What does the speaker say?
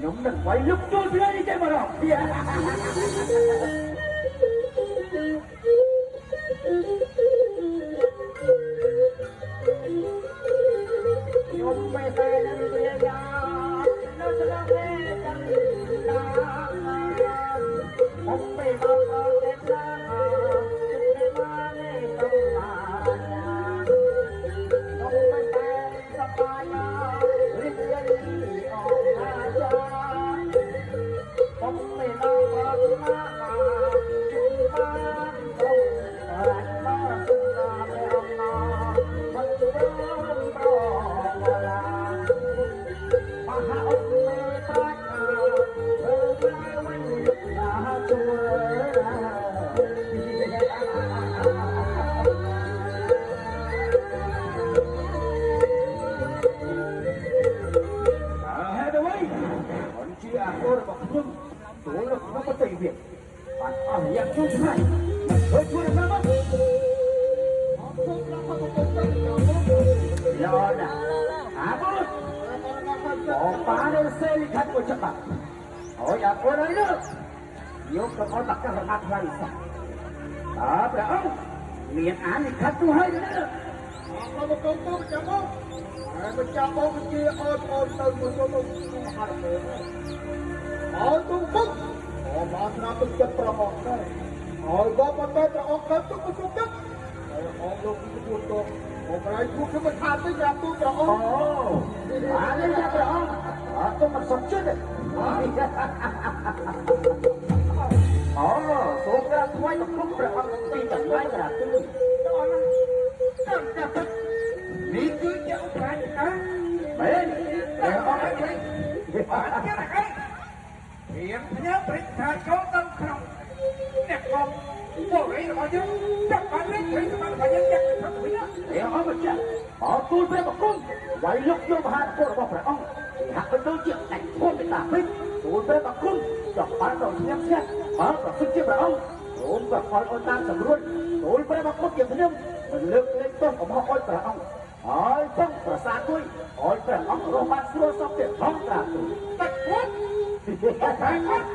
ខ្ញុំនឹងវាយលុកចូលពីនេះទេបងខ្ញុំមិនតែនឹងវាយ៉ានៅស្លាប់ទេចាំខ្ញុំមិនមកទេឡាជំនឿមកនេះទៅមកខ្ញុំមិនតែសប្បាយរីករាយអស់ណាចាខ្ញុំមិនដល់ប្រាថ្នាជុំបានទៅរាជមកសុខណាព្រះអង្គណាមិនទៅប្រវឡាមហាអុកមេប្រាជ្ញាធ្វើឲ្យវិញណាជួជាអាគររបស់ខ្ញុំចូលក្នុងប្រទេសviệtបានអស់រយៈជុំថ្ងៃធ្វើជួយដល់មកអត់ចូលក្នុងប្រទេសយកណាអាបុតបងបានសេលិខិតមួយច្បាប់ហើយអាគរនេះយកទៅអត់បាក់រណាត់ហើយសោះព្រះអង្គមានអានិខិតទៅហើយណាអត់មកកុំទៅចាំមកហើយមកចាប់បងជាអត់អត់ទៅមួយទៅអត់ទេអត់ទុំពុកអត់មកស្នាទឹកចិត្តប្រហោះដែរហើយក៏ប៉ុន្តែប្រអប់ទៅទុកទុកទឹកហើយអត់លោកពីពួតទៅមកប្រៃពុកខ្ញុំថាទៅយ៉ាទូប្រអប់អានេះយ៉ាប្រអប់អត់ទៅមកសុខចិត្តទេអូសូមក្រាបថ្វាយទៅគ្រប់ព្រះអង្គពីទាំងឡាយក្រាបទូលដល់ណាចាំចាំនេះគឺជាឧបការណ៍ណាមែនតែអត់ទេបានទៀតអីរៀងខ្ញុំព្រិចថាចូលទៅក្នុងអ្នកកុំពួកឯងរបស់យើងចាប់បានលេខព្រៃសម្រាប់របស់យើងចាក់ទៅវិញទេអត់មកចាក់អត់ទូលព្រះបង្គំវាយលុកយកមហាពលរបស់ព្រះអង្គហាក់ដូចជាតែធំទៅតាមពេកទូលព្រះបង្គំចាប់បានដល់ខ្ញុំស្ងាត់បើប្រសិទ្ធជាព្រះអង្គសូមក៏ខលអូនតាមសម្រួលទូលព្រះបង្គំជាខ្ញុំមិនលើកលែងទោសរបស់អូនព្រះអង្គហើយផងប្រសាទមួយអោយព្រះអង្គរស់បានស្រួលសពទៀតផងត្រាទូលតែគាត់តែគាត់